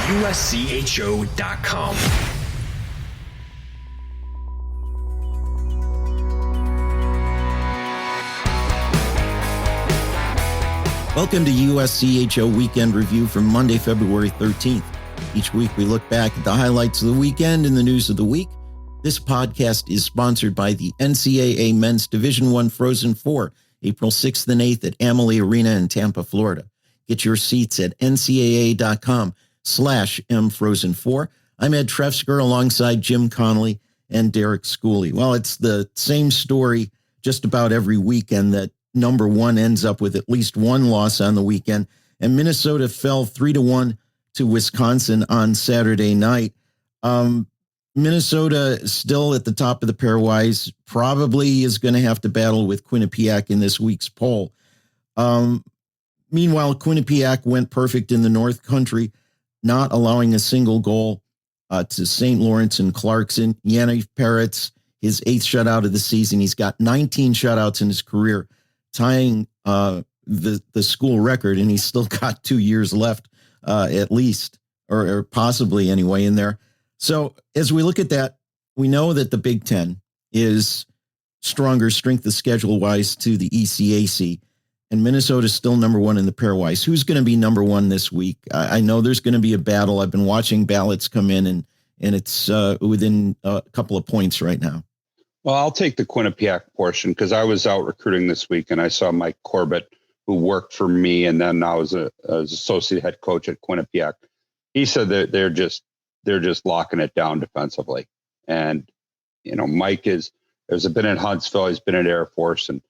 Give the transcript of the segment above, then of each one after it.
USCHO.com. Welcome to USCHO Weekend Review for Monday, February 13th. Each week we look back at the highlights of the weekend and the news of the week. This podcast is sponsored by the NCAA Men's Division I Frozen Four, April 6th and 8th at Amalie Arena in Tampa, Florida. Get your seats at ncaa.com/mfrozen4. I'm Ed Trefzger alongside Jim Connelly and Derek Schooley. Well, it's the same story just about every weekend that number one ends up with at least one loss on the weekend, and Minnesota fell 3-1 to Wisconsin on Saturday night. Minnesota still at the top of the pairwise, probably is going to have to battle with Quinnipiac in this week's poll. Meanwhile, Quinnipiac went perfect in the North Country, not allowing a single goal to St. Lawrence and Clarkson. Yanni Peretz, his 8th shutout of the season. He's got 19 shutouts in his career, tying the school record, and he's still got 2 years left at least, or possibly anyway in there. So as we look at that, we know that the Big Ten is stronger strength of schedule wise to the ECAC, and Minnesota is still number one in the pairwise. Who's going to be number one this week? I know there's going to be a battle. I've been watching ballots come in, and it's within a couple of points right now. Well, I'll take the Quinnipiac portion because I was out recruiting this week and I saw Mike Corbett, who worked for me, and then I was as associate head coach at Quinnipiac. He said that they're just locking it down defensively. And, Mike has been in Huntsville, he's been in Air Force, and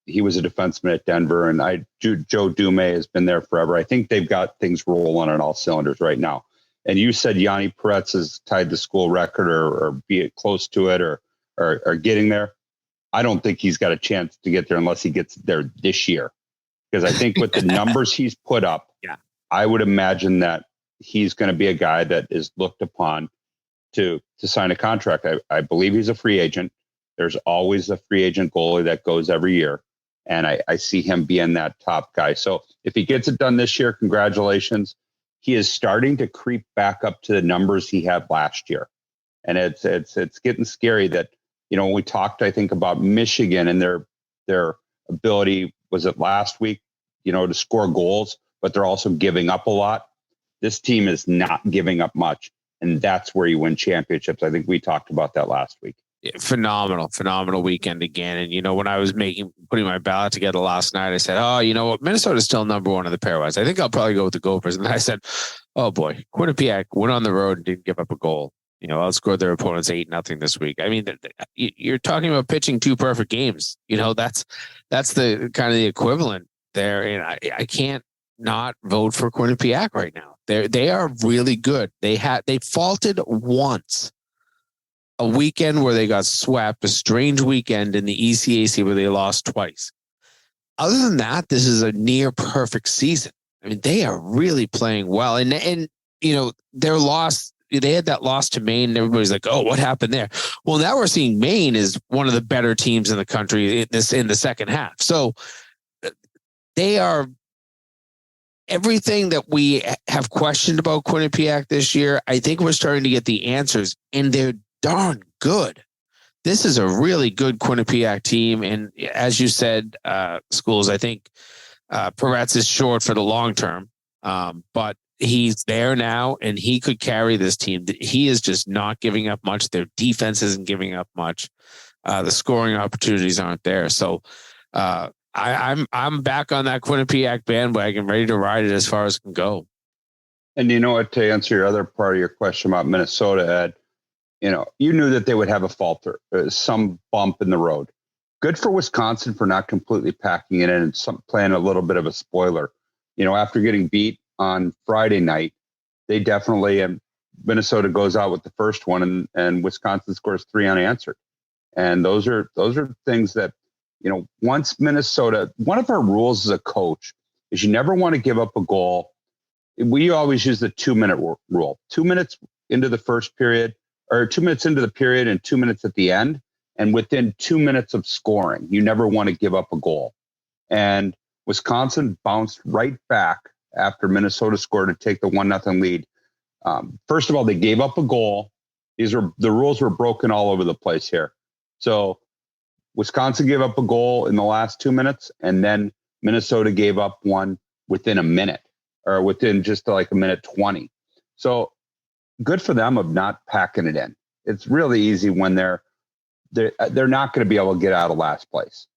he was a defenseman at Denver, and Joe Dume has been there forever. I think they've got things rolling on all cylinders right now. And you said Yanni Peretz has tied the school record or be it close to it or getting there. I don't think he's got a chance to get there unless he gets there this year. Because I think with the numbers he's put up, I would imagine that he's going to be a guy that is looked upon to sign a contract. I believe he's a free agent. There's always a free agent goalie that goes every year. And I see him being that top guy. So if he gets it done this year, congratulations. He is starting to creep back up to the numbers he had last year. And it's getting scary that, when we talked, I think, about Michigan and their ability, was it last week, to score goals, but they're also giving up a lot. This team is not giving up much, and that's where you win championships. I think we talked about that last week. Yeah, phenomenal weekend again. And, when I was putting my ballot together last night, I said, oh, you know what? Minnesota's still number one in the pairwise. I think I'll probably go with the Gophers. And then I said, oh boy, Quinnipiac went on the road and didn't give up a goal. Outscored their opponents 8-0 this week. I mean, you're talking about pitching 2 perfect games. That's the kind of the equivalent there. And I can't not vote for Quinnipiac right now. They are really good. They faulted once, a weekend where they got swept, a strange weekend in the ECAC where they lost twice. Other than that, this is a near perfect season. I mean, they are really playing well. And their loss, they had that loss to Maine, and everybody's like, oh, what happened there? Well, now we're seeing Maine is one of the better teams in the country in the second half. So they are everything that we have questioned about Quinnipiac this year. I think we're starting to get the answers, and they're darn good. This is a really good Quinnipiac team. And as you said, Schools, I think Peretz is short for the long term, but he's there now, and he could carry this team. He is just not giving up much. Their defense isn't giving up much. The scoring opportunities aren't there. So I'm back on that Quinnipiac bandwagon, ready to ride it as far as it can go. And to answer your other part of your question about Minnesota, Ed, you knew that they would have a falter, some bump in the road. Good for Wisconsin for not completely packing it in and playing a little bit of a spoiler. After getting beat on Friday night, they definitely, and Minnesota goes out with the first one, and Wisconsin scores 3 unanswered. And those are things that, once Minnesota, one of our rules as a coach is you never want to give up a goal. We always use the 2-minute rule, 2 minutes into the first period, or 2 minutes into the period and 2 minutes at the end. And within 2 minutes of scoring, you never want to give up a goal. And Wisconsin bounced right back after Minnesota scored to take the 1-0 lead. First of all, they gave up a goal. The rules were broken all over the place here. So Wisconsin gave up a goal in the last 2 minutes, and then Minnesota gave up one within a minute, or within just like a minute 20. So good for them of not packing it in. It's really easy when they're not going to be able to get out of last place.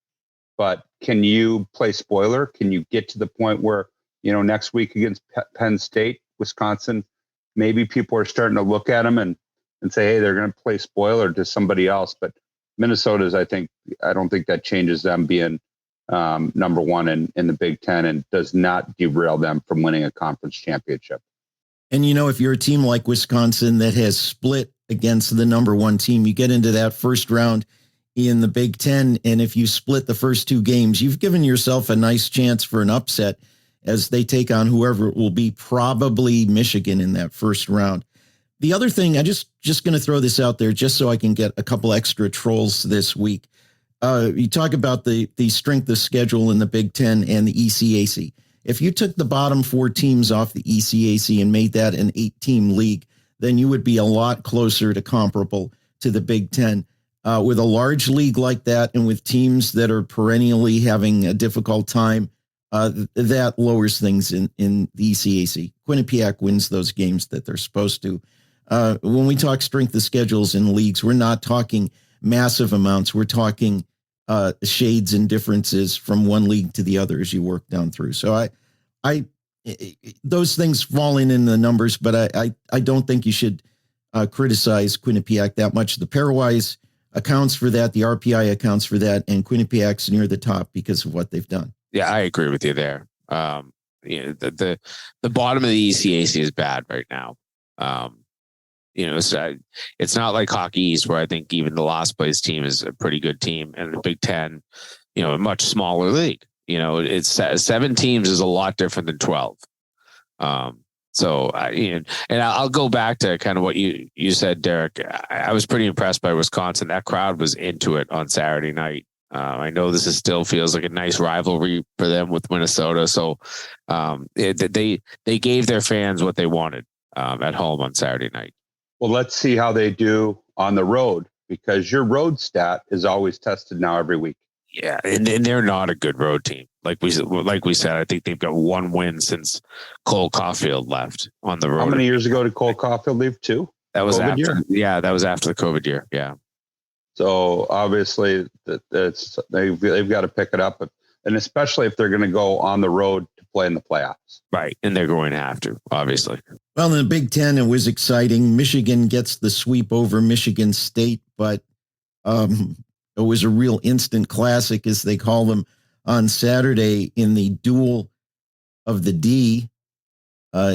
But can you play spoiler? Can you get to the point where, next week against Penn State, Wisconsin, maybe people are starting to look at them and say, hey, they're going to play spoiler to somebody else. But Minnesota's, I don't think that changes them being number one in the Big Ten, and does not derail them from winning a conference championship. And, if you're a team like Wisconsin that has split against the number one team, you get into that first round in the Big Ten. And if you split the first two games, you've given yourself a nice chance for an upset as they take on whoever it will be, probably Michigan in that first round. The other thing, I just going to throw this out there just so I can get a couple extra trolls this week. You talk about the strength of schedule in the Big Ten and the ECAC. If you took the bottom four teams off the ECAC and made that an 8-team league, then you would be a lot closer to comparable to the Big Ten. With a large league like that, and with teams that are perennially having a difficult time, that lowers things in the ECAC. Quinnipiac wins those games that they're supposed to. When we talk strength of schedules in leagues, we're not talking massive amounts. We're talking shades and differences from one league to the other as you work down through. So I those things fall in the numbers, but I don't think you should criticize Quinnipiac that much. The pairwise accounts for that. The RPI accounts for that, and Quinnipiac's near the top because of what they've done. Yeah, I agree with you there. The bottom of the ECAC is bad right now. It's not like Hockey East, where I think even the last place team is a pretty good team, and the Big Ten, a much smaller league. It's 7 teams is a lot different than 12. And I'll go back to kind of what you said, Derek. I was pretty impressed by Wisconsin. That crowd was into it on Saturday night. I know this still feels like a nice rivalry for them with Minnesota. So they gave their fans what they wanted at home on Saturday night. Well, let's see how they do on the road, because your road stat is always tested now every week. Yeah, and they're not a good road team. Like we said, I think they've got one win since Cole Caulfield left on the road. How many years ago did Cole Caulfield leave? 2? That was COVID after. Year? Yeah, that was after the COVID year. Yeah. So obviously they've got to pick it up, and especially if they're going to go on the road to play in the playoffs. Right, and they're going to have to, obviously. Well, in the Big Ten, it was exciting. Michigan gets the sweep over Michigan State, but it was a real instant classic, as they call them, on Saturday in the Duel of the D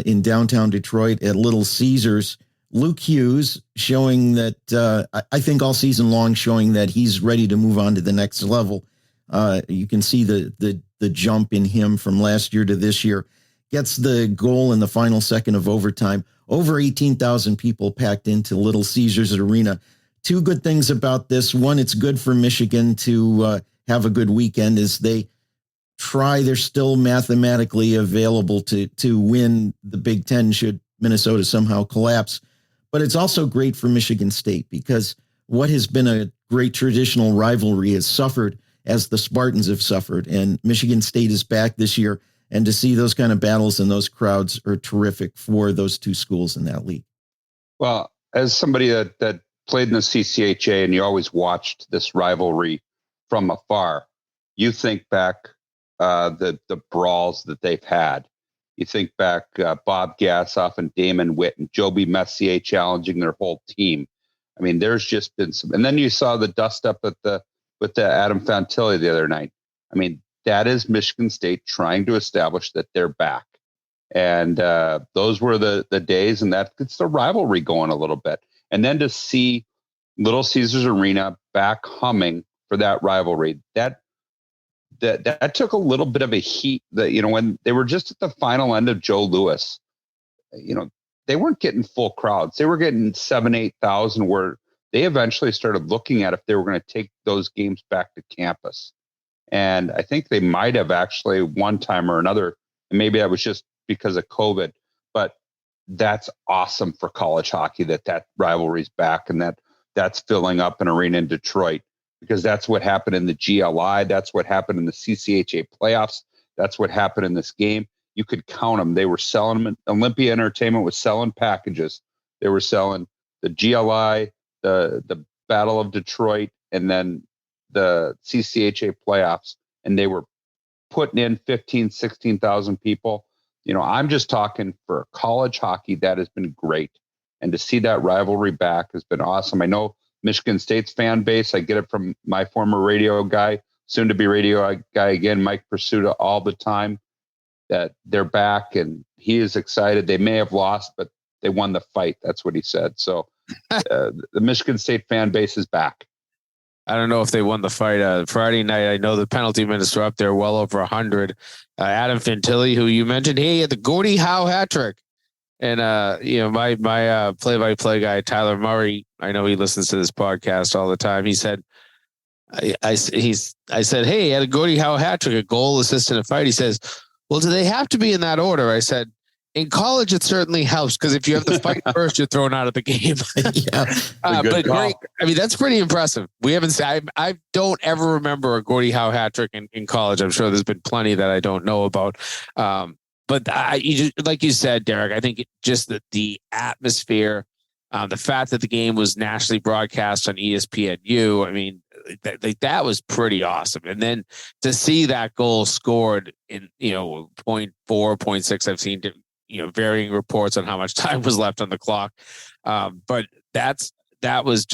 in downtown Detroit at Little Caesars. Luke Hughes showing that, I think all season long, showing that he's ready to move on to the next level. You can see the jump in him from last year to this year. Gets the goal in the final second of overtime. Over 18,000 people packed into Little Caesars Arena. 2 good things about this. One, it's good for Michigan to have a good weekend as they try. They're still mathematically available to win the Big Ten should Minnesota somehow collapse. But it's also great for Michigan State, because what has been a great traditional rivalry has suffered as the Spartans have suffered. And Michigan State is back this year. And to see those kind of battles and those crowds are terrific for those 2 schools in that league. Well, as somebody that played in the CCHA, and you always watched this rivalry from afar, you think back the brawls that they've had. You think back Bob Gassoff and Damon Witt and Joby Messier challenging their whole team. I mean, there's just been some, and then you saw the dust up with the Adam Fantilli the other night. I mean, that is Michigan State trying to establish that they're back. And those were the days, and that gets the rivalry going a little bit. And then to see Little Caesars Arena back humming for that rivalry, that took a little bit of a heat. That, when they were just at the final end of Joe Louis, they weren't getting full crowds. They were getting 7,000-8,000, where they eventually started looking at if they were going to take those games back to campus. And I think they might have actually one time or another And maybe that was just because of COVID, but that's awesome for college hockey that rivalry's back and that's filling up an arena in Detroit, because that's what happened in the GLI. That's what happened in the CCHA playoffs. That's what happened in this game. You could count them. They were selling them. Olympia Entertainment was selling packages. They were selling the GLI, the Battle of Detroit, and then the CCHA playoffs. And they were putting in 15, 16,000 people. I'm just talking for college hockey. That has been great. And to see that rivalry back has been awesome. I know Michigan State's fan base, I get it from my former radio guy, soon to be radio guy again, Mike Pursuta, all the time, that they're back and he is excited. They may have lost, but they won the fight. That's what he said. So the Michigan State fan base is back. I don't know if they won the fight. Friday night, I know the penalty minutes are up there, well over 100. Adam Fantilli, who you mentioned, he had the Gordie Howe hat trick. And, my play-by-play guy, Tyler Murray, I know he listens to this podcast all the time. He said, I said, hey, he had a Gordie Howe hat trick, a goal, assist, and a fight. He says, well, do they have to be in that order? I said, in college, it certainly helps, because if you have the fight first, you're thrown out of the game. But great. I mean, that's pretty impressive. We haven't. I don't ever remember a Gordie Howe hat trick in college. I'm sure there's been plenty that I don't know about. But like you said, Derek, I think just the atmosphere, the fact that the game was nationally broadcast on ESPNU. I mean, that was pretty awesome. And then to see that goal scored in 0.4, 0.6, I've seen varying reports on how much time was left on the clock. But that was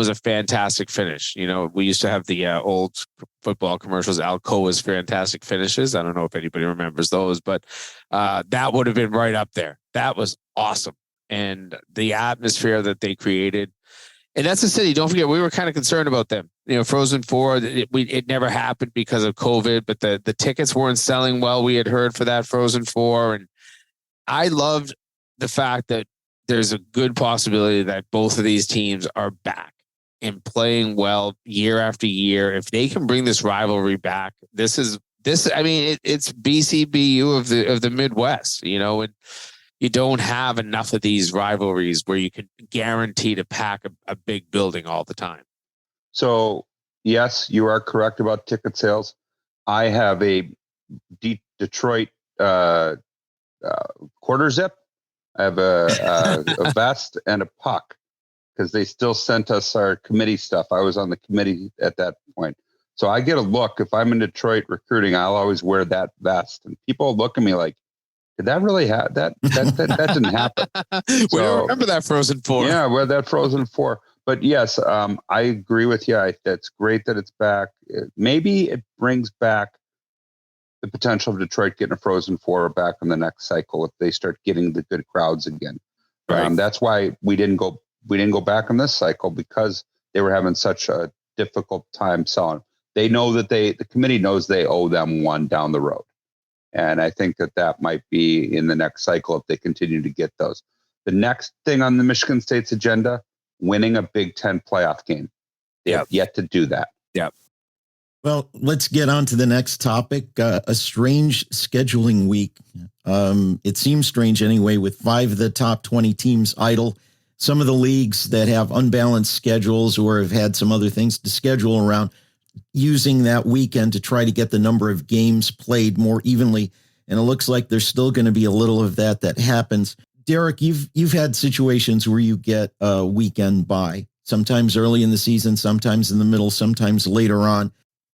a fantastic finish. We used to have the old football commercials, Alcoa's fantastic finishes. I don't know if anybody remembers those, but that would have been right up there. That was awesome. And the atmosphere that they created. And that's the city. Don't forget, we were kind of concerned about them. Frozen Four, it never happened because of COVID, but the tickets weren't selling well. We had heard for that Frozen Four. And I loved the fact that there's a good possibility that both of these teams are back and playing well year after year. If they can bring this rivalry back, it's BCBU of the Midwest, and you don't have enough of these rivalries where you can guarantee to pack a big building all the time. So yes, you are correct about ticket sales. I have a Detroit quarter zip. I have a vest and a puck, because they still sent us our committee stuff. I was on the committee at that point. So I get a look. If I'm in Detroit recruiting, I'll always wear that vest. And people look at me like, did that really happen? That didn't happen. We don't remember that Frozen Four. Yeah, we're that Frozen Four. But yes, I agree with you. That's great that it's back. Maybe it brings back the potential of Detroit getting a Frozen Four back in the next cycle if they start getting the good crowds again. Right. That's why we didn't go back in this cycle, because they were having such a difficult time selling. They know that the committee knows they owe them one down the road. And I think that might be in the next cycle if they continue to get those. The next thing on the Michigan State's agenda, winning a Big Ten playoff game. They have yet to do that. Yep. Well, let's get on to the next topic. A strange scheduling week. It seems strange anyway, with 5 of the top 20 teams idle. Some of the leagues that have unbalanced schedules or have had some other things to schedule around, using that weekend to try to get the number of games played more evenly. And it looks like there's still going to be a little of that happens. Derek, you've had situations where you get a weekend bye, sometimes early in the season, sometimes in the middle, sometimes later on.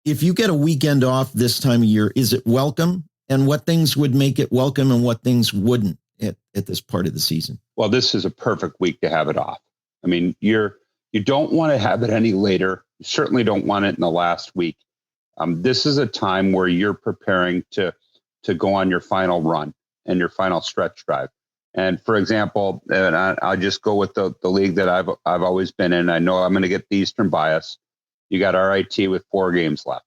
If you get a weekend off this time of year, is it welcome? And what things would make it welcome and what things wouldn't at this part of the season? Well, this is a perfect week to have it off. I mean, you don't want to have it any later. You certainly don't want it in the last week. This is a time where you're preparing to go on your final run and your final stretch drive. And for example, and I'll just go with the league that I've always been in. I know I'm going to get the Eastern bias. You got RIT with 4 games left,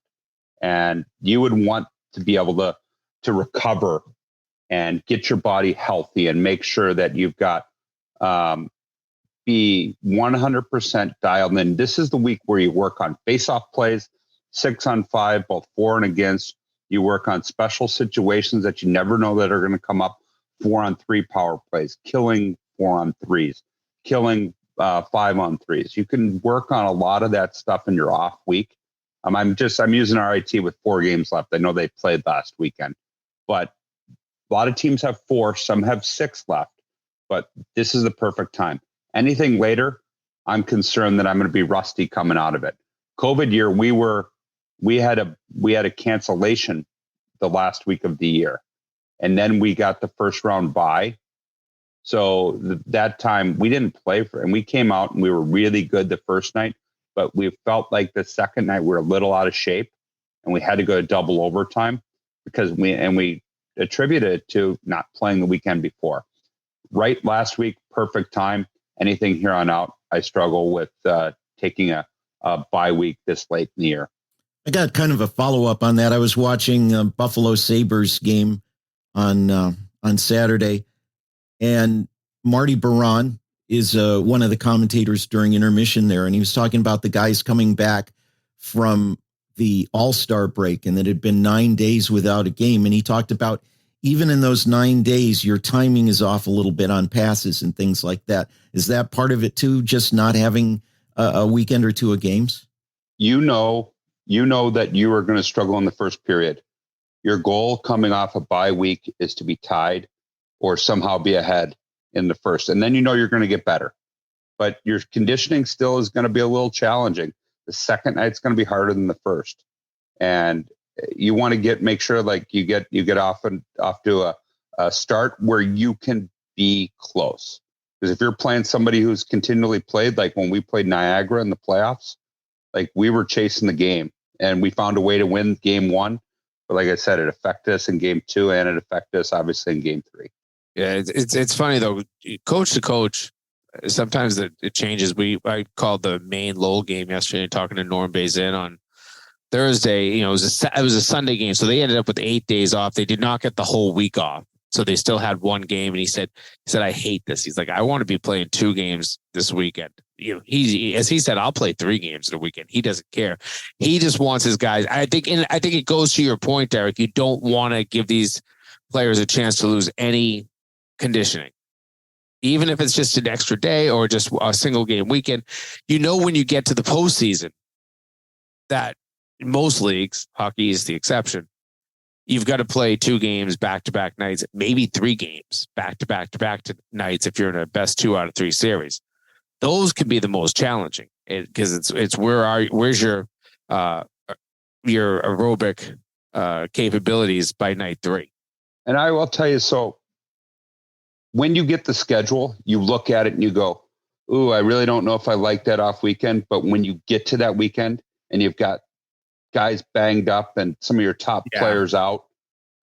and you would want to be able to recover and get your body healthy and make sure that you've got be 100% dialed in. This is the week where you work on face-off plays, 6-on-5, both for and against. You work on special situations that you never know that are going to come up. 4-on-3 power plays, killing 4-on-3s, killing 5-on-3s. You can work on a lot of that stuff in your off week. I'm using RIT with 4 games left. I know they played last weekend, but a lot of teams have 4, some have 6 left, but this is the perfect time. Anything later, I'm concerned that I'm going to be rusty coming out of it. COVID year, we had a cancellation the last week of the year, and then we got the first round bye. So that time we didn't play and we came out and we were really good the first night, but we felt like the second night we were a little out of shape and we had to go to double overtime because we attributed it to not playing the weekend before. Right last week, perfect time. Anything here on out, I struggle with taking a bye week this late in the year. I got kind of a follow-up on that. I was watching Buffalo Sabres game on Saturday, and Marty Baron is one of the commentators during intermission there, and he was talking about the guys coming back from the All-Star break and that it had been 9 days without a game, and he talked about even in those 9 days, your timing is off a little bit on passes and things like that. Is that part of it too, just not having a weekend or two of games? You know that you are going to struggle in the first period. Your goal coming off a bye week is to be tied or somehow be ahead in the first. And then you're going to get better. But your conditioning still is going to be a little challenging. The second night's going to be harder than the first. And you want to make sure like you get off to a start where you can be close. Because if you're playing somebody who's continually played, like when we played Niagara in the playoffs, like we were chasing the game and we found a way to win game 1. But like I said, it affected us in game 2 and it affected us obviously in game 3. Yeah, it's funny though, coach to coach. Sometimes it changes. I called the Maine Lowell game yesterday, talking to Norm Bazin on Thursday. It was a Sunday game, so they ended up with 8 days off. They did not get the whole week off, so they still had one game. And he said, I hate this. He's like, I want to be playing 2 games this weekend. As he said, I'll play 3 games in a weekend. He doesn't care. He just wants his guys. I think it goes to your point, Derek. You don't want to give these players a chance to lose any conditioning, even if it's just an extra day or just a single game weekend. When you get to the postseason, that in most leagues, hockey is the exception, you've got to play 2 games back-to-back nights, maybe 3 games back-to-back nights if you're in a best 2 out of 3 series. Those can be the most challenging because it's where's your aerobic capabilities by night 3. And I will tell you, so when you get the schedule, you look at it and you go, ooh, I really don't know if I like that off weekend. But when you get to that weekend and you've got guys banged up and some of your top players out,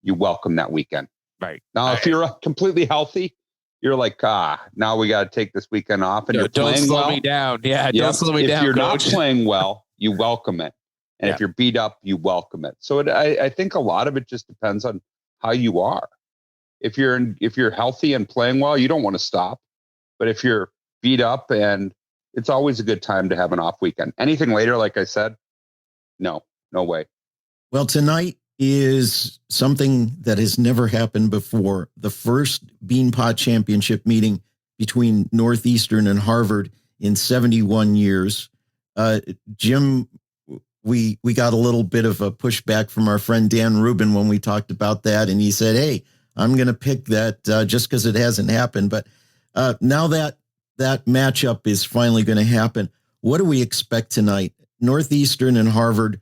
you welcome that weekend. Right. Now, if you're completely healthy, you're like, now we got to take this weekend off. And you're don't playing slow well. Me down. Yeah, don't slow me down. If you're coach. not playing well, you welcome it. And if you're beat up, you welcome it. So I think a lot of it just depends on how you are. If you're healthy and playing well, you don't want to stop. But if you're beat up, and it's always a good time to have an off weekend. Anything later, like I said, no way. Well, tonight is something that has never happened before. The first Beanpot Championship meeting between Northeastern and Harvard in 71 years. Jim, we got a little bit of a pushback from our friend Dan Rubin when we talked about that. And he said, hey, I'm going to pick that just because it hasn't happened. But now that matchup is finally going to happen, what do we expect tonight? Northeastern and Harvard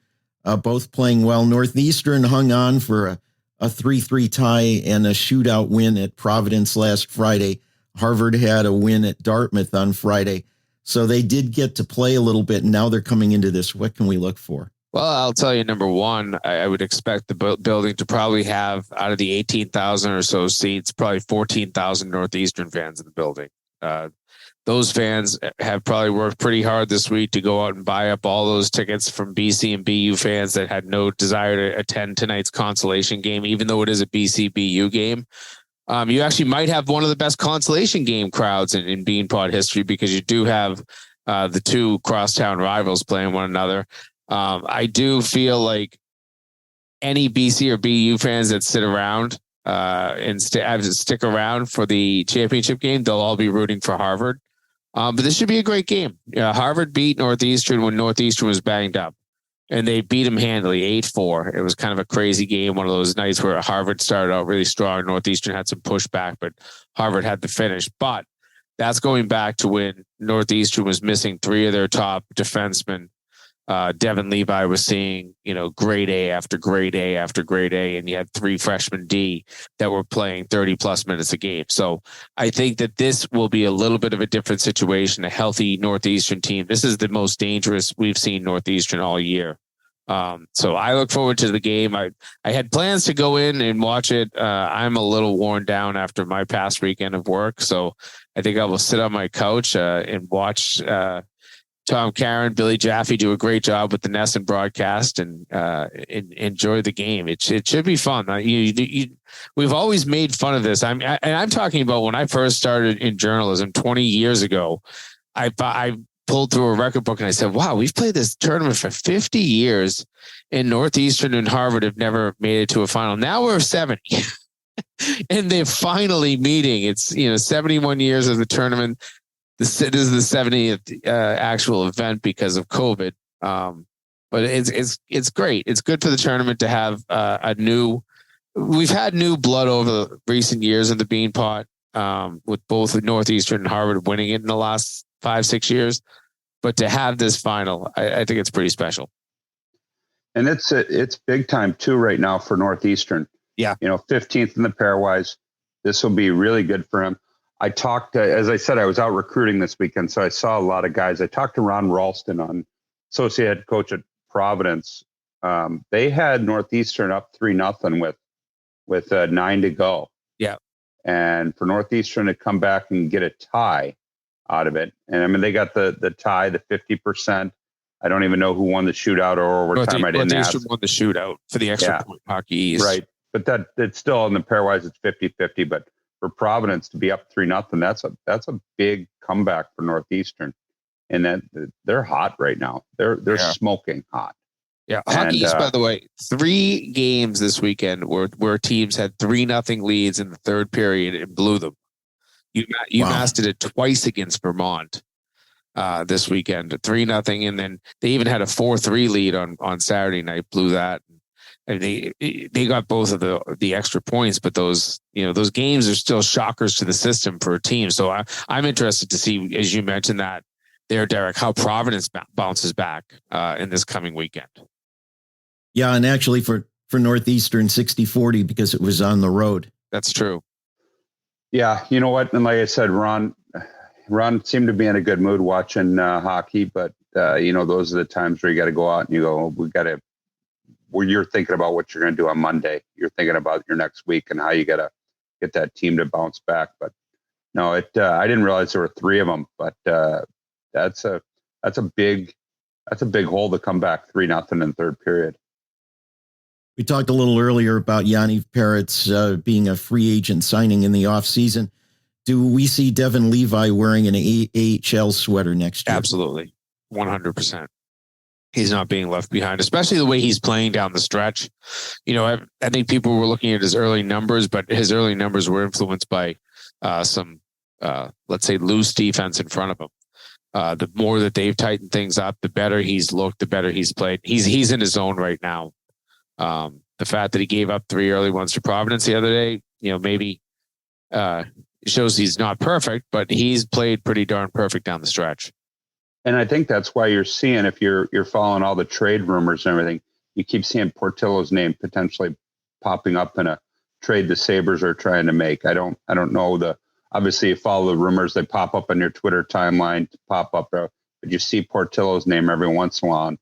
both playing well. Northeastern hung on for a 3-3 tie and a shootout win at Providence last Friday. Harvard had a win at Dartmouth on Friday. So they did get to play a little bit, and now they're coming into this. What can we look for? Well, I'll tell you, number one, I would expect the building to probably have, out of the 18,000 or so seats, probably 14,000 Northeastern fans in the building. Those fans have probably worked pretty hard this week to go out and buy up all those tickets from BC and BU fans that had no desire to attend tonight's consolation game, even though it is a BC BU game. You actually might have one of the best consolation game crowds in Beanpot history, because you do have the 2 crosstown rivals playing one another. I do feel like any BC or BU fans that sit around and stick around for the championship game, they'll all be rooting for Harvard. But this should be a great game. Harvard beat Northeastern when Northeastern was banged up, and they beat them handily, 8-4. It was kind of a crazy game, one of those nights where Harvard started out really strong. Northeastern had some pushback, but Harvard had the finish. But that's going back to when Northeastern was missing 3 of their top defensemen. Devin Levi was seeing, grade A after grade A after grade A, and you had 3 freshmen D that were playing 30 plus minutes a game. So I think that this will be a little bit of a different situation, a healthy Northeastern team. This is the most dangerous we've seen Northeastern all year. So I look forward to the game. I had plans to go in and watch it. I'm a little worn down after my past weekend of work. So I think I will sit on my couch and watch Tom Caron, Billy Jaffe do a great job with the Nesson broadcast and enjoy the game. It should be fun. We've always made fun of this. I'm talking about when I first started in journalism 20 years ago. I pulled through a record book and I said, wow, we've played this tournament for 50 years and Northeastern and Harvard have never made it to a final. Now we're 70 and they're finally meeting. It's, 71 years of the tournament. This is the 70th actual event because of COVID. But it's great. It's good for the tournament to have we've had new blood over the recent years in the Beanpot, with both Northeastern and Harvard winning it in the last 5-6 years. But to have this final, I think it's pretty special. And it's big time too right now for Northeastern. Yeah. 15th in the pairwise. This will be really good for him. I talked, as I said, I was out recruiting this weekend, so I saw a lot of guys. I talked to Ron Ralston, on associate head coach at Providence. They had Northeastern up 3-0 with 9 to go. Yeah. And for Northeastern to come back and get a tie out of it. And I mean, they got the tie, the 50%. I don't even know who won the shootout or overtime. I didn't ask. Northeastern won the shootout for the extra point Hockey East. Right. But it's still in the pairwise, it's 50-50. But for Providence to be up 3-0, that's a big comeback for Northeastern. And that they're hot right now. They're smoking hot. Yeah. Hockey East, by the way, 3 games this weekend where teams had 3-0 leads in the third period and blew them. UMass did it twice against Vermont this weekend, 3-0, and then they even had a 4-3 lead on Saturday night, blew that. And they got both of the extra points, but those games are still shockers to the system for a team. So I'm interested to see, as you mentioned that there, Derek, how Providence bounces back in this coming weekend. Yeah, and actually for Northeastern 60-40 because it was on the road. That's true. Yeah, you know what? And like I said, Ron seemed to be in a good mood watching hockey, but those are the times where you got to go out and you go, where you're thinking about what you're going to do on Monday. You're thinking about your next week and how you got to get that team to bounce back. But no, I didn't realize there were 3 of them, but that's a big hole to come back 3-0 in third period. We talked a little earlier about Yanni Peretz being a free agent signing in the offseason. Do we see Devin Levi wearing an AHL sweater next year? Absolutely. 100%. He's not being left behind, especially the way he's playing down the stretch. I think people were looking at his early numbers, but his early numbers were influenced by some, let's say, loose defense in front of him. The more that they've tightened things up, the better he's looked, the better he's played. He's in his zone right now. The fact that he gave up 3 early ones to Providence the other day, maybe shows he's not perfect, but he's played pretty darn perfect down the stretch. And I think that's why you're seeing, if you're following all the trade rumors and everything, you keep seeing Portillo's name potentially popping up in a trade the Sabres are trying to make. I don't know obviously you follow the rumors, they pop up on your Twitter timeline, pop up, but you see Portillo's name every once in a while.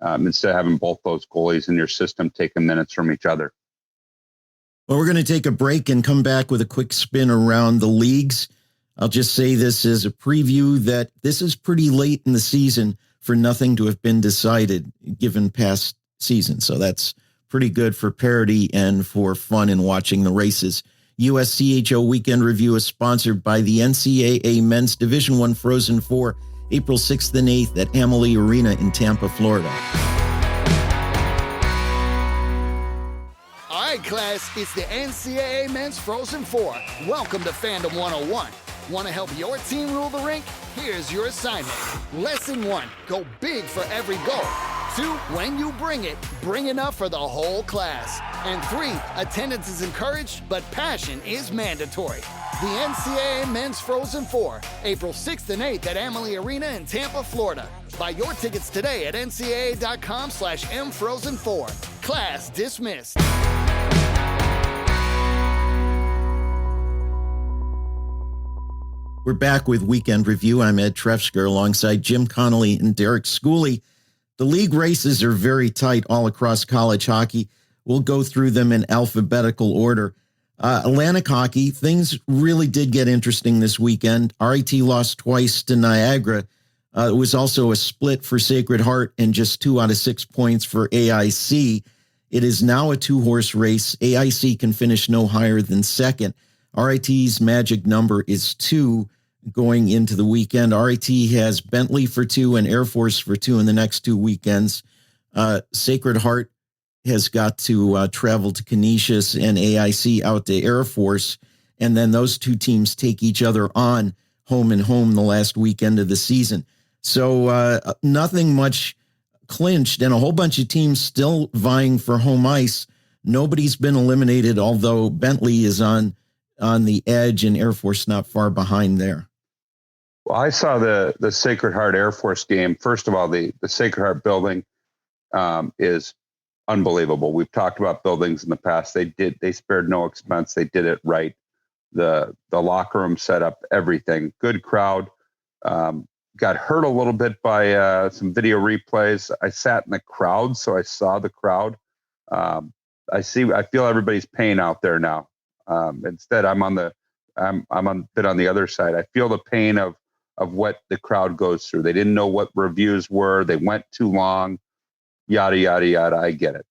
Instead of having both those goalies in your system taking minutes from each other. Well, we're going to take a break and come back with a quick spin around the leagues. I'll just say this as a preview that this is pretty late in the season for nothing to have been decided given past seasons. So that's pretty good for parity and for fun in watching the races. USCHO Weekend Review is sponsored by the NCAA Men's Division I Frozen Four, April 6th and 8th at Amalie Arena in Tampa, Florida. right, class, it's the NCAA Men's Frozen Four. Welcome to Fandom 101. Want to help your team rule the rink? Here's your assignment. Lesson 1, go big for every goal. 2, when you bring enough for the whole class. And 3, attendance is encouraged, but passion is mandatory. The NCAA Men's Frozen Four, April 6th and 8th at Amalie Arena in Tampa, Florida. Buy your tickets today at ncaa.com/mfrozen4. Class dismissed. We're back with Weekend Review. I'm Ed Trefzger alongside Jim Connelly and Derek Schooley. The league races are very tight all across college hockey. We'll go through them in alphabetical order. Atlantic hockey, things really did get interesting this weekend. RIT lost twice to Niagara. It was also a split for Sacred Heart and just 2 out of 6 points for AIC. It is now a 2-horse race. AIC can finish no higher than second. RIT's magic number is 2 going into the weekend. RIT has Bentley for 2 and Air Force for 2 in the next 2 weekends. Sacred Heart has got to travel to Canisius and AIC out to Air Force. And then those 2 teams take each other on home and home the last weekend of the season. So nothing much clinched and a whole bunch of teams still vying for home ice. Nobody's been eliminated, although Bentley is on the edge and Air Force not far behind there. Well, I saw the Sacred Heart Air Force game. First of all, the Sacred Heart building is unbelievable. We've talked about buildings in the past. They spared no expense. They did it right. The locker room set up, everything. Good crowd. Got hurt a little bit by some video replays. I sat in the crowd, so I saw the crowd. I feel everybody's pain out there now. Instead, I'm a bit on the other side. I feel the pain of what the crowd goes through. They didn't know what reviews were. They went too long, yada, yada, yada. I get it.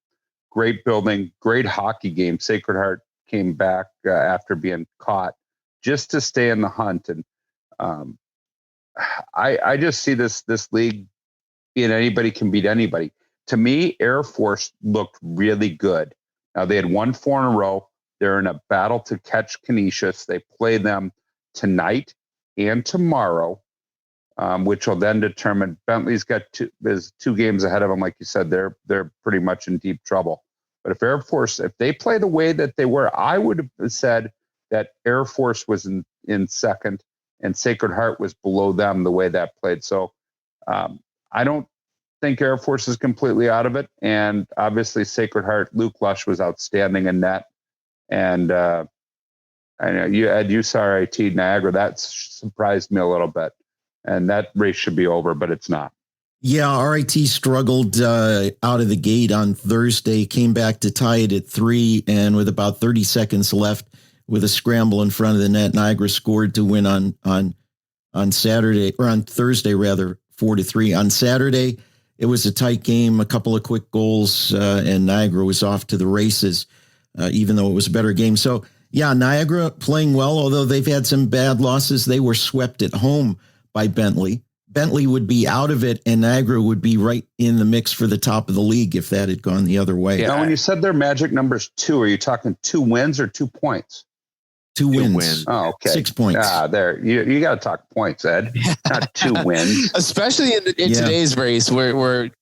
Great building, great hockey game. Sacred Heart came back after being caught just to stay in the hunt. And I just see this league being anybody can beat anybody. To me, Air Force looked really good. Now, they had won 4 in a row. They're in a battle to catch Canisius. They play them tonight and tomorrow, which will then determine. Bentley's got 2 games ahead of them. Like you said, they're pretty much in deep trouble. But if Air Force, if they play the way that they were, I would have said that Air Force was in second and Sacred Heart was below them the way that played. So I don't think Air Force is completely out of it. And obviously Sacred Heart, Luke Lush was outstanding in net. And I know you saw RIT Niagara. That surprised me a little bit. And that race should be over, but it's not. Yeah, RIT struggled out of the gate on Thursday, came back to tie it at 3, and with about 30 seconds left, with a scramble in front of the net, Niagara scored to win on Saturday, or on Thursday rather, 4-3. On Saturday, it was a tight game, a couple of quick goals, and Niagara was off to the races, even though it was a better game. So, yeah, Niagara playing well, although they've had some bad losses. They were swept at home by Bentley. Bentley would be out of it, and Niagara would be right in the mix for the top of the league if that had gone the other way. Yeah. Now, when you said their magic number's 2, are you talking 2 wins or 2 points? 2 wins. Oh, okay. 6 points. There. You got to talk points, Ed. Not 2 wins. Especially in today's race where right.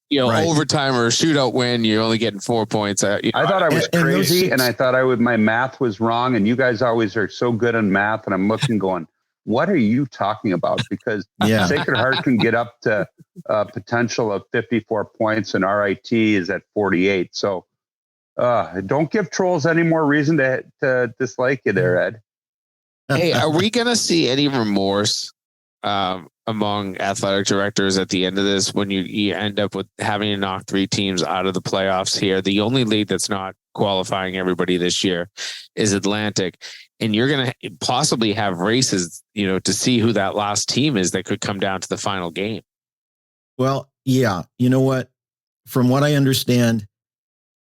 Overtime or a shootout win, you're only getting 4 points. I thought I was crazy, and I thought my math was wrong, and you guys always are so good on math, and I'm looking going, what are you talking about? Because Sacred Heart can get up to a potential of 54 points and RIT is at 48. So don't give trolls any more reason to dislike you there, Ed. Hey, are we going to see any remorse among athletic directors at the end of this when you end up with having to knock 3 teams out of the playoffs here? The only league that's not qualifying everybody this year is Atlantic. And you're going to possibly have races, to see who that last team is that could come down to the final game. Well, yeah. You know what? From what I understand,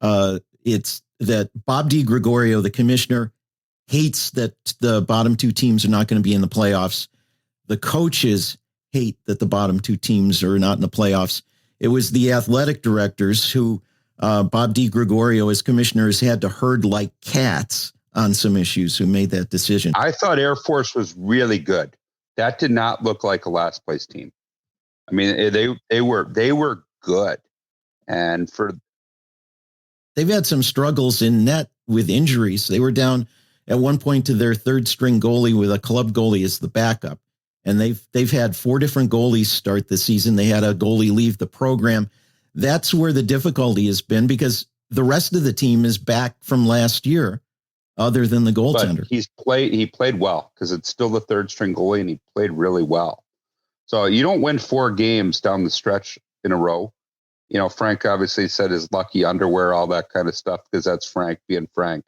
it's that Bob DiGregorio, the commissioner, hates that the bottom 2 teams are not going to be in the playoffs. The coaches hate that the bottom 2 teams are not in the playoffs. It was the athletic directors who Bob DiGregorio, as commissioner, has had to herd like cats on some issues who made that decision. I thought Air Force was really good. That did not look like a last place team. I mean, they were good. And they've had some struggles in net with injuries. They were down at one point to their third string goalie with a club goalie as the backup. And they've had 4 different goalies start the season. They had a goalie leave the program. That's where the difficulty has been, because the rest of the team is back from last year, other than the goaltender. But he played well, because it's still the third string goalie, and he played really well. So you don't win 4 games down the stretch in a row. You know, Frank obviously said his lucky underwear, all that kind of stuff, because that's Frank being Frank.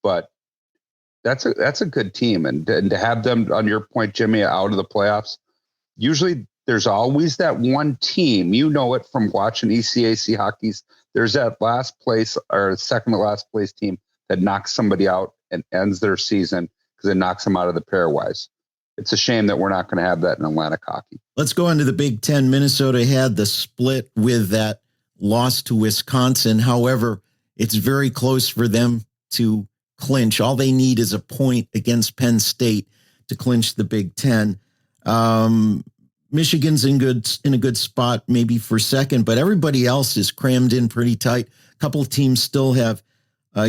But that's a good team. And to have them, on your point, Jimmy, out of the playoffs, usually there's always that one team, you know it from watching ECAC hockeys, there's that last place or second to last place team that knocks somebody out and ends their season because it knocks them out of the pairwise. It's a shame that we're not going to have that in Atlantic hockey. Let's go into the Big Ten. Minnesota had the split with that loss to Wisconsin. However, it's very close for them to clinch. All they need is a point against Penn State to clinch the Big Ten. Michigan's in a good spot, maybe for second, but everybody else is crammed in pretty tight. A couple of teams still have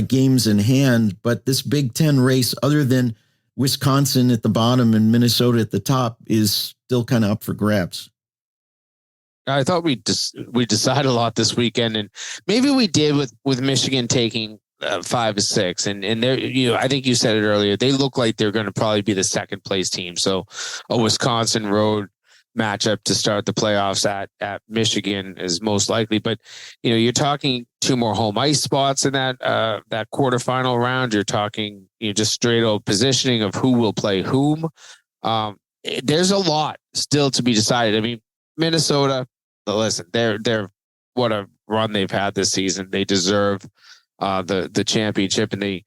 games in hand, but this Big Ten race, other than Wisconsin at the bottom and Minnesota at the top, is still kind of up for grabs. I thought we decided a lot this weekend, and maybe we did with Michigan taking 5 or 6, and they're, I think you said it earlier, they look like they're going to probably be the second place team. So a Wisconsin road matchup to start the playoffs at Michigan is most likely, but you're talking 2 more home ice spots in that quarterfinal round. You're talking just straight old positioning of who will play whom. There's a lot still to be decided. I mean, Minnesota, listen, they're what a run they've had this season. They deserve the championship, and they,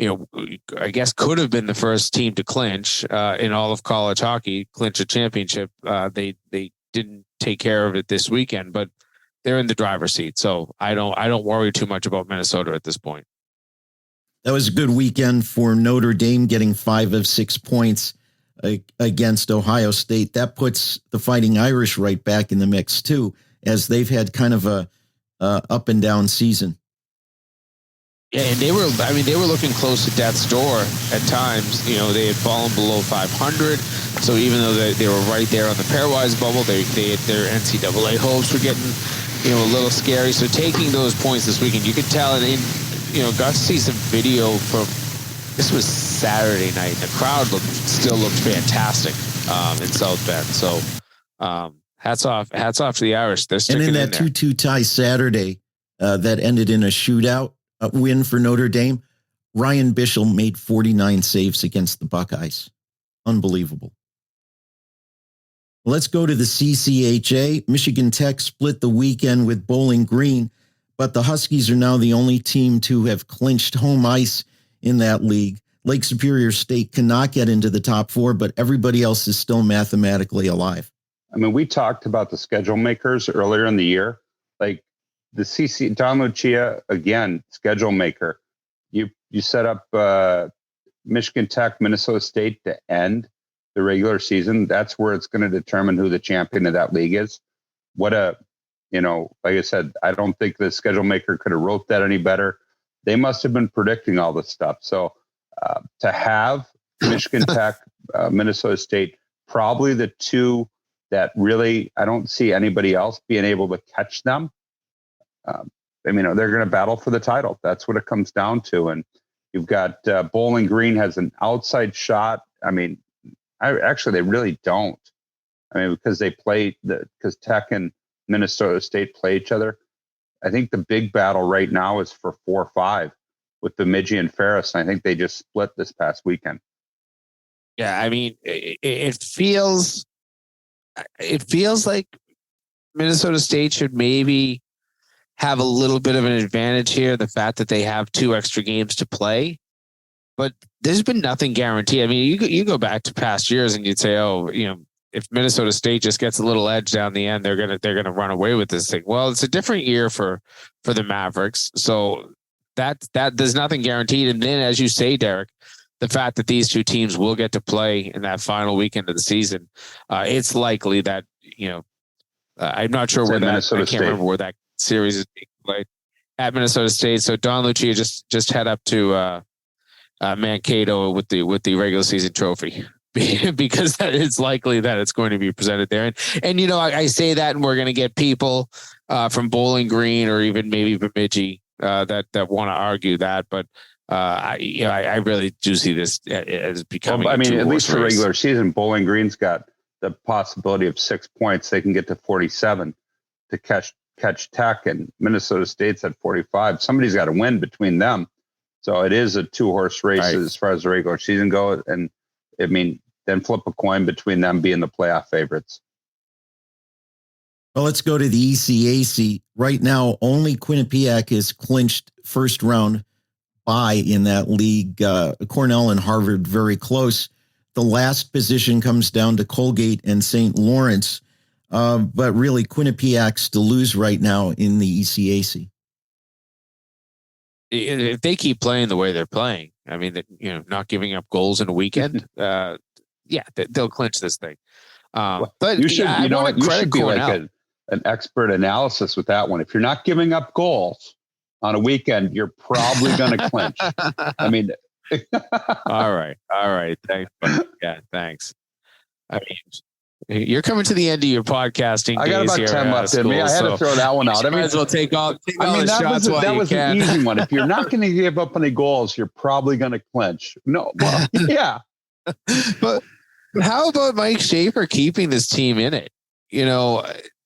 I guess could have been the first team to clinch in all of college hockey, clinch a championship. They didn't take care of it this weekend, but they're in the driver's seat. So I don't worry too much about Minnesota at this point. That was a good weekend for Notre Dame, getting 5 of 6 points against Ohio State. That puts the Fighting Irish right back in the mix too, as they've had kind of a up and down season. Yeah, and they were looking close to death's door at times. They had fallen below 500. So even though they were right there on the pairwise bubble, their NCAA hopes were getting, a little scary. So taking those points this weekend, you could tell it got to see some video from, this was Saturday night. The crowd still looked fantastic in South Bend. So hats off to the Irish. They're sticking in there. And in that 2-2 tie Saturday that ended in a shootout, win for Notre Dame, Ryan Bischel made 49 saves against the Buckeyes. Unbelievable. Let's go to the CCHA. Michigan Tech split the weekend with Bowling Green, but the Huskies are now the only team to have clinched home ice in that league. Lake Superior State cannot get into the top 4, but everybody else is still mathematically alive. I mean, we talked about the schedule makers earlier in the year. Like, the CC, Don Lucia, again, schedule maker. You set up Michigan Tech, Minnesota State to end the regular season. That's where it's going to determine who the champion of that league is. Like I said, I don't think the schedule maker could have wrote that any better. They must have been predicting all this stuff. So to have Michigan Tech, Minnesota State, probably the 2 that really, I don't see anybody else being able to catch them. They're going to battle for the title. That's what it comes down to. And you've got Bowling Green has an outside shot. I mean, they really don't. I mean, because because Tech and Minnesota State play each other. I think the big battle right now is for 4-5 with Bemidji and Ferris. And I think they just split this past weekend. Yeah, I mean, it feels like Minnesota State should maybe have a little bit of an advantage here, the fact that they have 2 extra games to play. But there's been nothing guaranteed. I mean, you go back to past years and you'd say, if Minnesota State just gets a little edge down the end, they're gonna run away with this thing. Well, it's a different year for the Mavericks, so that there's nothing guaranteed. And then, as you say, Derek, the fact that these two teams will get to play in that final weekend of the season, it's likely that I'm not sure where that. I can't remember where that series is being played at Minnesota State. So Don Lucia just head up to Mankato with the regular season trophy. Because it's likely that it's going to be presented there. And I say that, and we're going to get people from Bowling Green or even maybe Bemidji that want to argue that. But I really do see this as becoming. Well, at least for regular season, Bowling Green's got the possibility of 6 points. They can get to 47 to catch Tech, and Minnesota State's at 45. Somebody's got to win between them. So it is a 2-horse race as far as the regular season goes. And then flip a coin between them being the playoff favorites. Well, let's go to the ECAC. Right now, only Quinnipiac is clinched first round bye in that league. Cornell and Harvard very close. The last position comes down to Colgate and St. Lawrence. But really, Quinnipiac's to lose right now in the ECAC. If they keep playing the way they're playing, not giving up goals in a weekend, they'll clinch this thing. But you should be like an expert analysis with that one. If you're not giving up goals on a weekend, you're probably going to clinch. All right. Thanks. Yeah, thanks. You're coming to the end of your podcasting. I got about 10 left in me. I had to throw that one out. Might as well take all the shots that was an easy one. If you're not going to give up any goals, you're probably going to clinch. No, well, yeah. But how about Mike Schaefer keeping this team in it?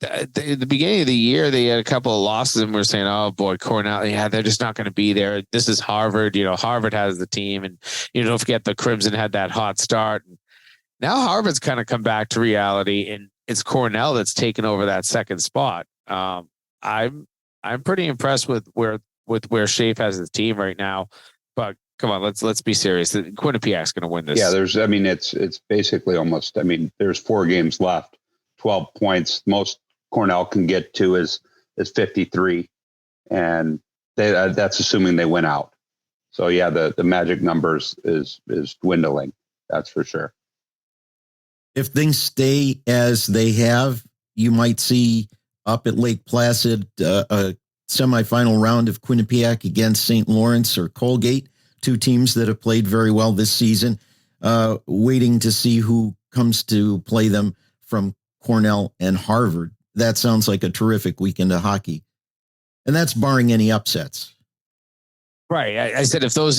At the beginning of the year, they had a couple of losses, and we're saying, "Oh boy, Cornell, they're just not going to be there." This is Harvard. Harvard has the team, and don't forget the Crimson had that hot start. Now Harvard's kind of come back to reality, and it's Cornell that's taken over that second spot. I'm pretty impressed with where Schaefer has his team right now. But come on, let's be serious. Quinnipiac's going to win this. Yeah, it's basically almost. There's 4 games left, 12 points. Most Cornell can get to is 53, and that's assuming they win out. So yeah, the magic numbers is dwindling. That's for sure. If things stay as they have, you might see up at Lake Placid a semifinal round of Quinnipiac against St. Lawrence or Colgate, 2 teams that have played very well this season, waiting to see who comes to play them from Cornell and Harvard. That sounds like a terrific weekend of hockey. And that's barring any upsets. Right. I said if those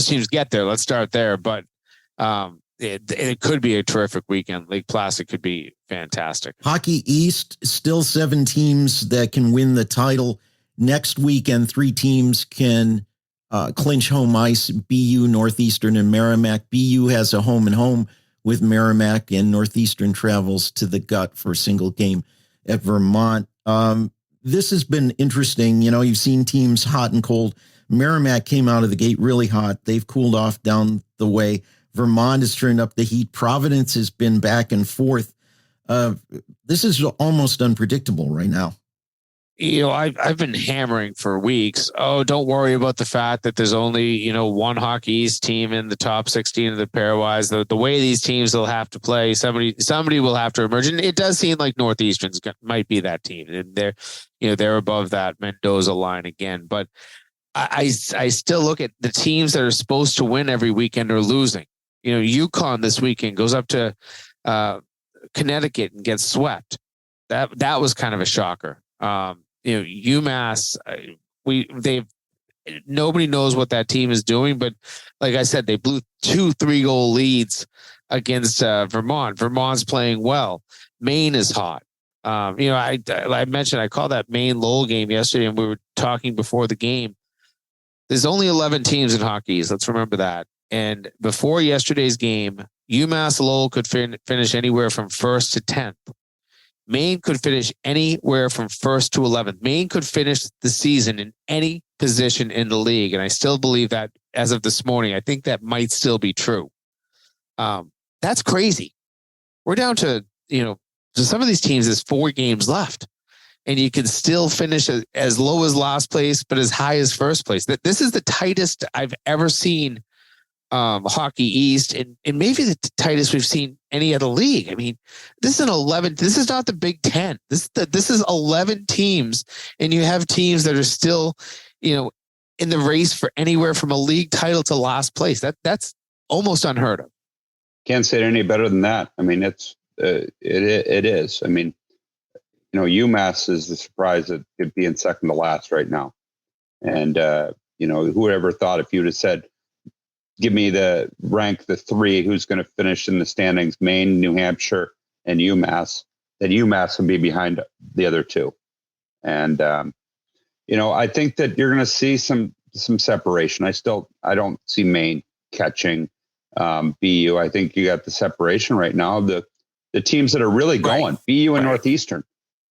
teams get there, let's start there. But it could be a terrific weekend. Lake Placid could be fantastic. Hockey East, still 7 teams that can win the title. Next weekend, 3 teams can clinch home ice, BU, Northeastern, and Merrimack. BU has a home and home with Merrimack, and Northeastern travels to the gut for a single game at Vermont. This has been interesting. You've seen teams hot and cold. Merrimack came out of the gate really hot. They've cooled off down the way. Vermont has turned up the heat. Providence has been back and forth. This is almost unpredictable right now. I've been hammering for weeks. Oh, don't worry about the fact that there's only, one Hockey East team in the top 16 of the pairwise. The way these teams will have to play, somebody will have to emerge. And it does seem like Northeastern's might be that team. And they're above that Mendoza line again. But I still look at the teams that are supposed to win every weekend are losing. UConn this weekend goes up to Connecticut and gets swept. That was kind of a shocker. UMass, nobody knows what that team is doing, but like I said, they blew 2 3-goal leads against Vermont. Vermont's playing well. Maine is hot. I mentioned I called that Maine Lowell game yesterday, and we were talking before the game. There's only 11 teams in hockey. Let's remember that. And before yesterday's game, UMass Lowell could finish anywhere from 1st to 10th. Maine could finish anywhere from 1st to 11th. Maine could finish the season in any position in the league. And I still believe that as of this morning. I think that might still be true. That's crazy. We're down to so some of these teams, there's 4 games left, and you can still finish as low as last place, but as high as first place. This is the tightest I've ever seen Hockey East, and maybe the tightest we've seen any other league. I mean, this is this is not the Big Ten. This is 11 teams, and you have teams that are still, in the race for anywhere from a league title to last place. That's almost unheard of. Can't say it any better than that. I mean, it is. I mean, UMass is the surprise that could be in second to last right now. And, who would ever thought if you'd have said, give me the 3 who's going to finish in the standings, Maine, New Hampshire, and UMass, that UMass would be behind the other 2. And, I think that you're going to see some separation. I don't see Maine catching BU. I think you got the separation right now. The teams that are really going, BU and Northeastern,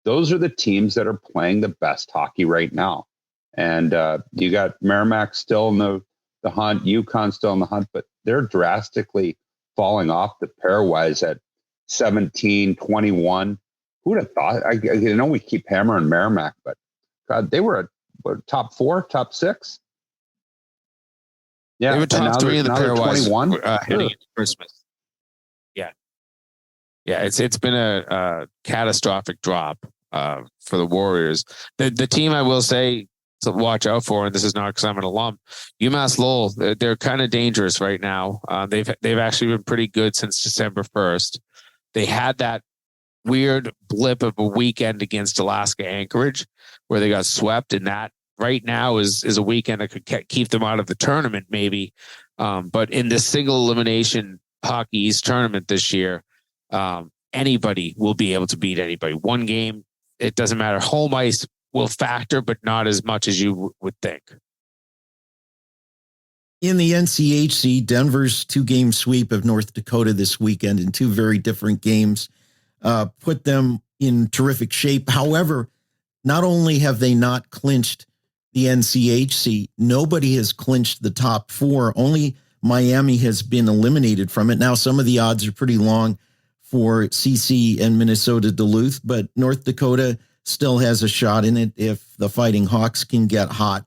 those are the teams that are playing the best hockey right now. And you got Merrimack still in the hunt, UConn still in the hunt, but they're drastically falling off the pairwise at 17, 21. Who would have thought? I know we keep hammering Merrimack, but God, they were top 4, top 6. Yeah, they were top 3 in the pairwise 21 heading into Christmas. Yeah, it's been a catastrophic drop for the Warriors. The team I will say to watch out for, and this is not because I'm an alum, UMass Lowell, they're kind of dangerous right now. They've actually been pretty good since December 1st. They had that weird blip of a weekend against Alaska Anchorage where they got swept, and that right now is a weekend that could keep them out of the tournament maybe. But in the single elimination Hockey East tournament this year, anybody will be able to beat anybody. One game, it doesn't matter. Home ice will factor, but not as much as you would think. In the NCHC, Denver's 2-game sweep of North Dakota this weekend in 2 very different games put them in terrific shape. However, not only have they not clinched the NCHC, nobody has clinched the top 4. Only Miami has been eliminated from it. Now, some of the odds are pretty long for CC and Minnesota Duluth, but North Dakota still has a shot in it if the Fighting Hawks can get hot.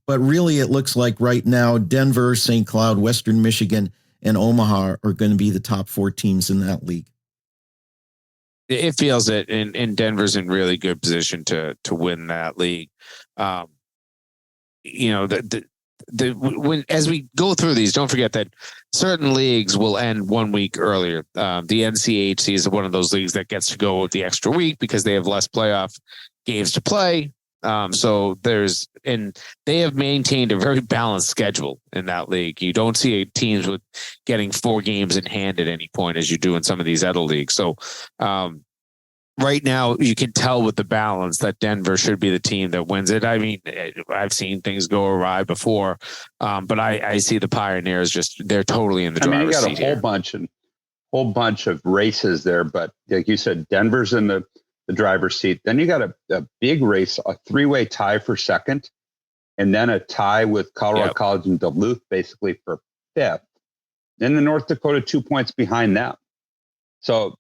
But really, it looks like right now, Denver, St. Cloud, Western Michigan, and Omaha are going to be the top 4 teams in that league. It feels it, and Denver's in really good position to win that league. When as we go through these, don't forget that certain leagues will end 1 week earlier. The NCHC is one of those leagues that gets to go the extra week because they have less playoff games to play. So they have maintained a very balanced schedule in that league. You don't see teams with getting 4 games in hand at any point as you do in some of these other leagues. So, right now, you can tell with the balance that Denver should be the team that wins it. I mean, I've seen things go awry before, but I see the Pioneers they're totally in the driver's seat. You got a whole bunch of races there, but like you said, Denver's in the driver's seat. Then you got a big race, a 3-way tie for second, and then a tie with Colorado College and Duluth basically for 5th. Then the North Dakota 2 points behind them. So.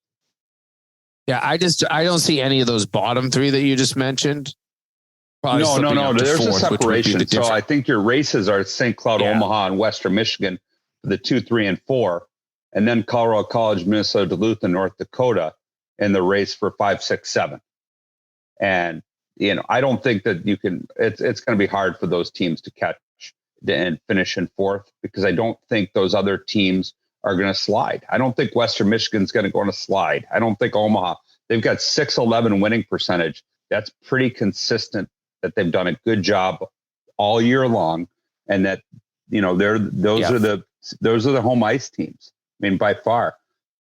Yeah, I don't see any of those bottom 3 that you just mentioned. No. There's a separation. So I think your races are St. Cloud, Omaha, and Western Michigan for the 2, 3, and 4, and then Colorado College, Minnesota Duluth, and North Dakota in the race for 5, 6, 7. And I don't think that you can. It's going to be hard for those teams to catch and finish in 4th because I don't think those other teams are going to slide. I don't think Western Michigan's going to go on a slide. I don't think Omaha. They've got 611 winning percentage. That's pretty consistent that they've done a good job all year long. And that, those are the home ice teams. I mean, by far.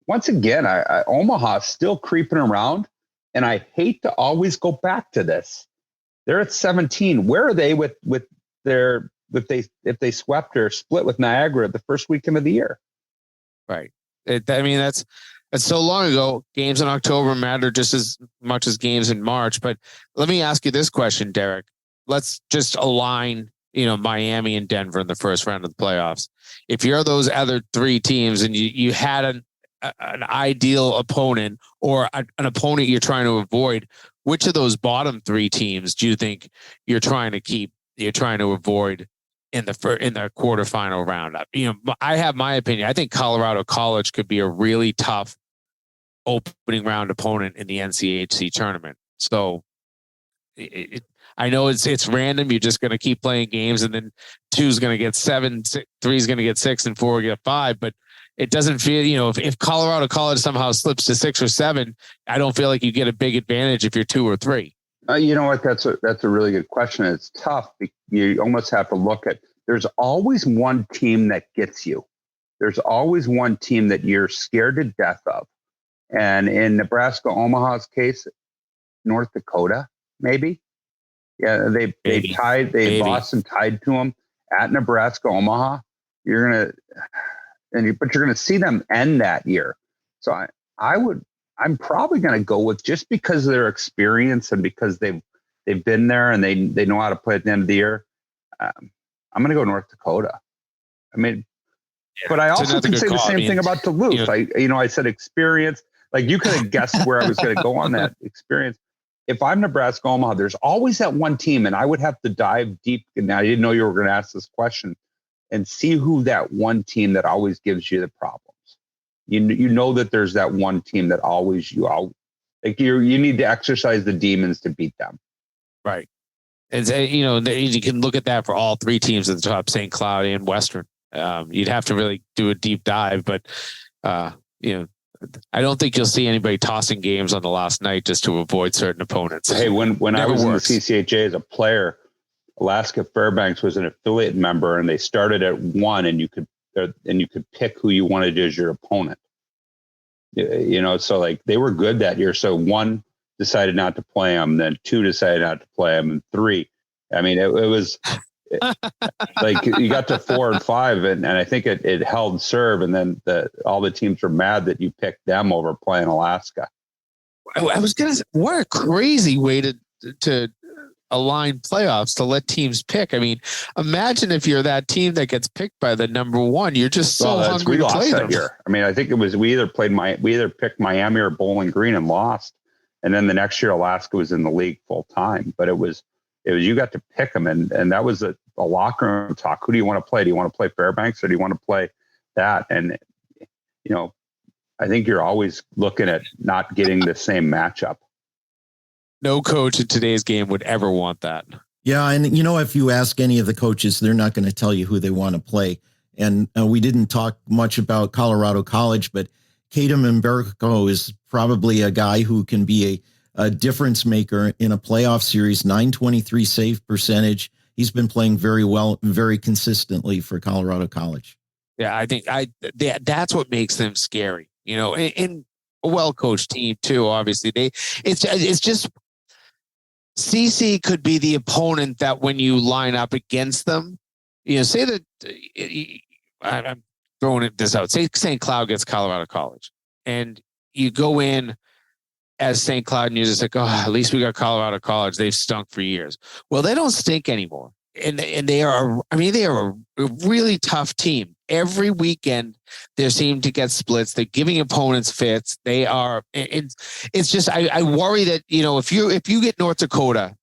Once again, Omaha still creeping around. And I hate to always go back to this. They're at 17. Where are they with their, if they swept or split with Niagara the first weekend of the year? Right. That's so long ago. Games in October matter just as much as games in March. But let me ask you this question, Derek. Let's just align, Miami and Denver in the first round of the playoffs. If you're those other 3 teams and you had an ideal opponent or an opponent you're trying to avoid, which of those bottom three teams do you think you're trying to avoid in the quarterfinal round? I have my opinion. I think Colorado College could be a really tough opening round opponent in the NCHC tournament. So I know it's random. You're just going to keep playing games, and then 2's going to get 7, 3's going to get 6, and 4 will get 5. But it doesn't feel, if Colorado College somehow slips to 6 or 7, I don't feel like you get a big advantage if you're 2 or 3. You know what? That's a really good question. It's tough. You almost have to look at. There's always one team that gets you. There's always one team that you're scared to death of. And in Nebraska Omaha's case, North Dakota, maybe. Yeah, they tied. Boston tied to them at Nebraska Omaha. But you're gonna see them end that year. So I'm probably gonna go with, just because of their experience and because they've been there and they know how to play at the end of the year. I'm gonna go North Dakota. I mean, but I also can say the same thing about Duluth. I said experience. Like, you could have guessed where I was going to go on that experience. If I'm Nebraska Omaha, there's always that one team, and I would have to dive deep. And I didn't know you were going to ask this question, and see who that one team that always gives you the problems. You know that there's that one team that always you need to exercise the demons to beat them. Right. And you can look at that for all 3 teams at the top, St. Cloud and Western. You'd have to really do a deep dive, but I don't think you'll see anybody tossing games on the last night just to avoid certain opponents. Hey, when I was in the CCHA as a player, Alaska Fairbanks was an affiliate member, and they started at 1, and you could pick who you wanted as your opponent. So like, they were good that year. So 1 decided not to play them, then 2 decided not to play them, and 3. I mean, it was like, you got to 4 and 5, and I think it held serve, and then all the teams were mad that you picked them over playing Alaska. I was gonna say, what a crazy way to align playoffs, to let teams pick. I mean, imagine if you're that team that gets picked by the number 1, you're just so hungry to play them. Year. I mean, I think it was we either picked Miami or Bowling Green and lost, and then the next year Alaska was in the league full time. But it was you got to pick them, and that was a locker room talk. Who do you want to play? Do you want to play Fairbanks, or do you want to play that? And I think you're always looking at not getting the same matchup. No coach in today's game would ever want that. Yeah, and if you ask any of the coaches, they're not going to tell you who they want to play. And we didn't talk much about Colorado College, but Kadem Mberko is probably a guy who can be a difference maker in a playoff series. 923 save percentage. He's been playing very well, very consistently for Colorado College. Yeah, I think that's what makes them scary. In a well-coached team too. Obviously, it's just CC could be the opponent that when you line up against them, say that I'm throwing this out. Say St. Cloud gets Colorado College, and you go in as St. Cloud, and you're just like, oh, at least we got Colorado College. They've stunk for years. Well, they don't stink anymore. And they are a really tough team. Every weekend, they seem to get splits. They're giving opponents fits. They are. It's just I worry that if you get North Dakota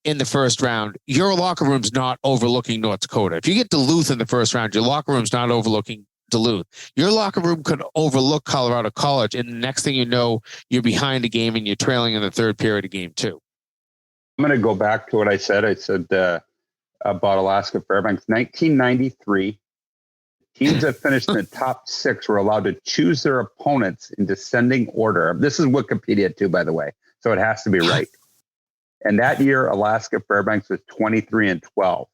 in the first round, your locker room's not overlooking North Dakota. If you get Duluth in the first round, your locker room's not overlooking Duluth. Your locker room could overlook Colorado College, and the next thing you know, you're behind a game and you're trailing in the third period of game 2. I'm going to go back to what I said. I said about Alaska Fairbanks, 1993. Teams that finished in the top 6 were allowed to choose their opponents in descending order. This is Wikipedia too, by the way, so it has to be right. And that year, Alaska Fairbanks was 23 and 12.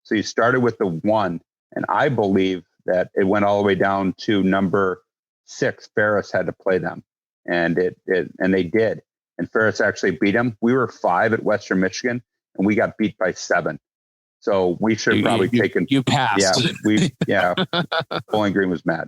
So you started with the 1, and I believe that it went all the way down to number 6. Ferris had to play them, and they did. And Ferris actually beat them. We were 5 at Western Michigan, and we got beat by 7. So we should have probably taken. You passed. Yeah, Bowling Green was mad.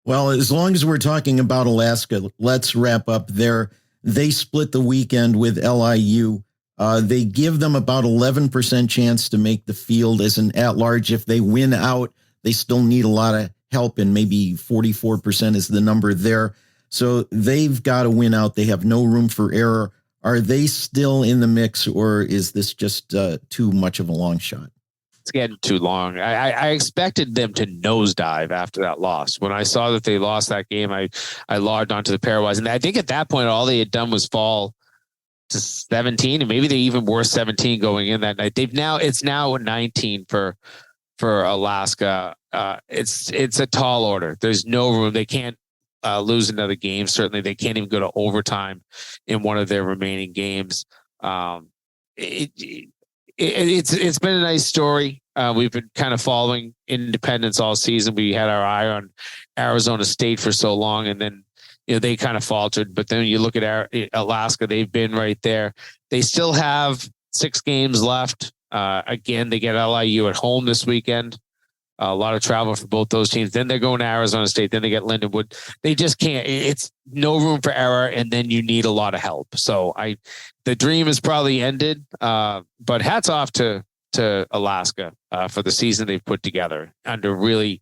Well, as long as we're talking about Alaska, let's wrap up there. They split the weekend with LIU. They give them about 11% chance to make the field as an at-large. If they win out, they still need a lot of help, and maybe 44% is the number there. So they've got to win out. They have no room for error. Are they still in the mix, or is this just too much of a long shot? It's getting too long. I expected them to nosedive after that loss. When I saw that they lost that game, I logged onto the pairwise, and I think at that point all they had done was fall to 17, and maybe they even were 17 going in that night. It's now 19 for Alaska. It's a tall order. There's no room. They can't lose another game. Certainly, they can't even go to overtime in one of their remaining games. It's been a nice story. We've been kind of following Independence all season. We had our eye on Arizona State for so long, and then they kind of faltered. But then you look at Alaska; they've been right there. They still have 6 games left. Again, they get LIU at home this weekend. A lot of travel for both those teams. Then they're going to Arizona State. Then they get Lindenwood. They just can't. It's no room for error, and then you need a lot of help. So the dream is probably ended. But hats off to Alaska for the season they've put together under really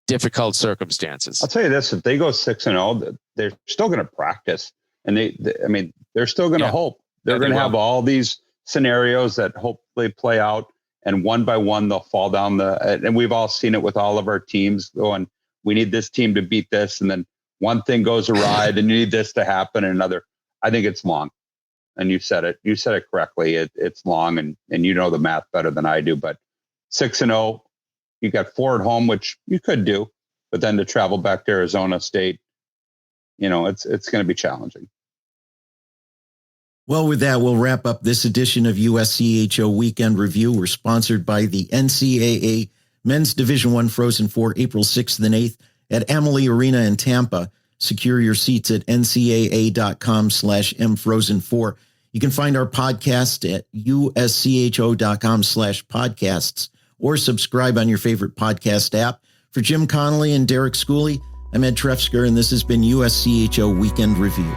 difficult circumstances. I'll tell you this: if they go 6-0, they're still going to practice, and they're still going to hope. They're going to have all these scenarios that hopefully play out. And one by one, they'll fall down and we've all seen it with all of our teams going, we need this team to beat this. And then one thing goes awry and you need this to happen. And another, I think it's long. And you said it correctly. It's long and you know the math better than I do, but 6-0, you got 4 at home, which you could do, but then to travel back to Arizona State, it's going to be challenging. Well, with that, we'll wrap up this edition of USCHO Weekend Review. We're sponsored by the NCAA Men's Division I Frozen Four, April 6th and 8th at Amalie Arena in Tampa. Secure your seats at ncaa.com/mfrozen4. You can find our podcast at uscho.com/podcasts or subscribe on your favorite podcast app. For Jim Connelly and Derek Schooley, I'm Ed Trefzger, and this has been USCHO Weekend Review.